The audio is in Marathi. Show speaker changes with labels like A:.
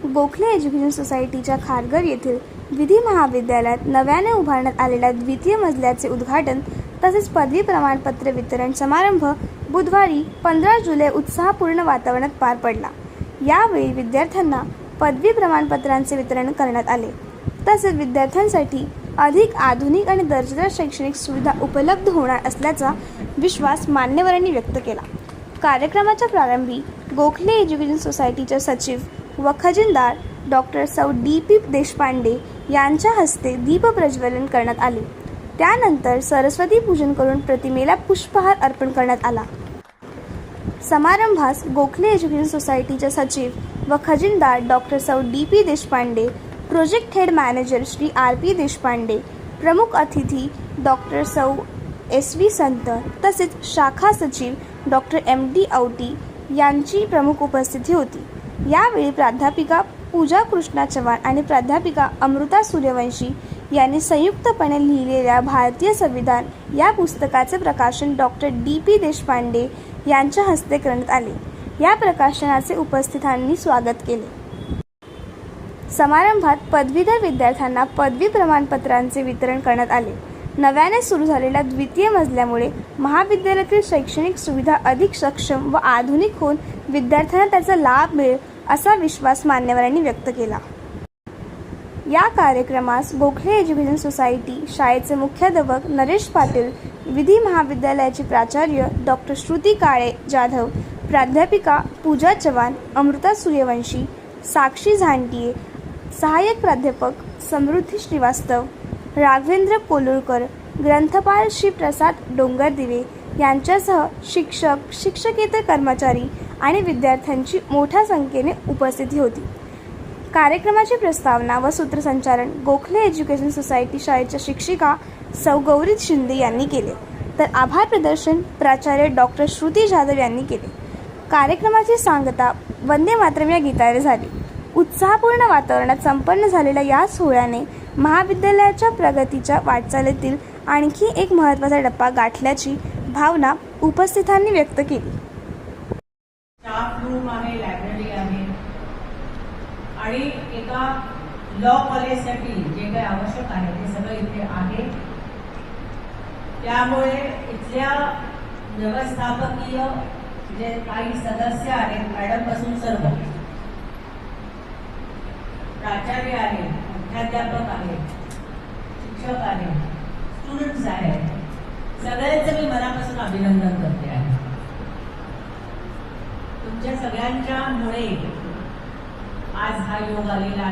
A: गोखले एज्युकेशन सोसायटीच्या खारघर येथील विधी महाविद्यालयात नव्याने उभारण्यात आलेल्या द्वितीय मजल्याचे उद्घाटन तसेच पदवी प्रमाणपत्र वितरण समारंभ बुधवारी 15 जुलै उत्साहपूर्ण वातावरणात पार पडला। यावेळी विद्यार्थ्यांना पदवी प्रमाणपत्रांचे वितरण करण्यात आले। तसेच विद्यार्थ्यांसाठी अधिक आधुनिक आणि दर्जेदार शैक्षणिक सुविधा उपलब्ध होणार असल्याचा विश्वास मान्यवरांनी व्यक्त केला। कार्यक्रमाच्या प्रारंभी गोखले एज्युकेशन सोसायटीचे सचिव व खजिनदार डॉक्टर सौ डी.पी. देशपांडे यांच्या हस्ते दीप प्रज्वलन करण्यात आले। त्यानंतर सरस्वती पूजन करून प्रतिमेला पुष्पहार अर्पण करण्यात आला। समारंभास गोखले एज्युकेशन सोसायटीचे सचिव व खजिनदार डॉक्टर सौ DP. Deshpande, project head manager Shri RP. Deshpande, प्रमुख अतिथी डॉक्टर सौ एस.व्ही. संत तसेच शाखा सचिव डॉक्टर एम.डी. औटी यांची प्रमुख उपस्थिती होती। यावेळी प्राध्यापिका पूजा कृष्णा चव्हाण आणि प्राध्यापिका अमृता सूर्यवंशी यांनी संयुक्तपणे लिहिलेल्या भारतीय संविधान या पुस्तकाचे प्रकाशन डॉक्टर डी.पी. देशपांडे यांच्या हस्ते करण्यात आले। या प्रकाशनाचे उपस्थितांनी स्वागत केले। समारंभात पदवीधर विद्यार्थ्यांना पदवी प्रमाणपत्रांचे वितरण करण्यात आले। नव्याने सुरू झालेल्या द्वितीय मजल्यामुळे महाविद्यालयातील शैक्षणिक सुविधा अधिक सक्षम व आधुनिक होऊन विद्यार्थ्यांना त्याचा लाभ मिळेल असा विश्वास मान्यवरांनी व्यक्त केला। या कार्यक्रमास गोखले एज्युकेशन सोसायटी शाळेचे मुख्याध्यापक नरेश पाटील, विधी महाविद्यालयाची प्राचार्य डॉक्टर श्रुती काळे जाधव, प्राध्यापिका पूजा चव्हाण, अमृता सूर्यवंशी, साक्षी झांटिये, सहाय्यक प्राध्यापक समृद्धी श्रीवास्तव, राघवेंद्र कोलुळकर, ग्रंथपाल श्री प्रसाद डोंगरदिवे यांच्यासह शिक्षक, शिक्षकेतर कर्मचारी आणि विद्यार्थ्यांची मोठ्या संख्येने उपस्थिती होती। कार्यक्रमाची प्रस्तावना व सूत्रसंचालन गोखले एज्युकेशन सोसायटी शाळेच्या शिक्षिका सौ गौरी शिंदे यांनी केले, तर आभार प्रदर्शन प्राचार्य डॉक्टर श्रुती जाधव यांनी केले। कार्यक्रमाची सांगता वंदे मातरम या गीताने झाली। उत्साहपूर्ण वातावरणात संपन्न झालेल्या या सोहळ्याने महाविद्यालयाच्या प्रगतीच्या वाटचालीतील आणखी एक महत्त्वाचा टप्पा गाठल्याची भावना उपस्थितांनी व्यक्त केली।
B: स्टाफ रूम आहे, लायब्ररी आहे आणि एका लॉ कॉलेजसाठी जे काही आवश्यक आहे ते सगळं इथे आहे। त्यामुळे इथल्या व्यवस्थापकीय जे काही सदस्य आहेत, मॅडम पासून सर्व प्राचार्य आहे, मुख्याध्यापक आहे, शिक्षक आहे, स्टुडंट्स आहेत, सगळ्यांचं मी मनापासून अभिनंदन करते आहे। तुमच्या सगळ्यांच्या मुळे आज हा योग आलेला आहे।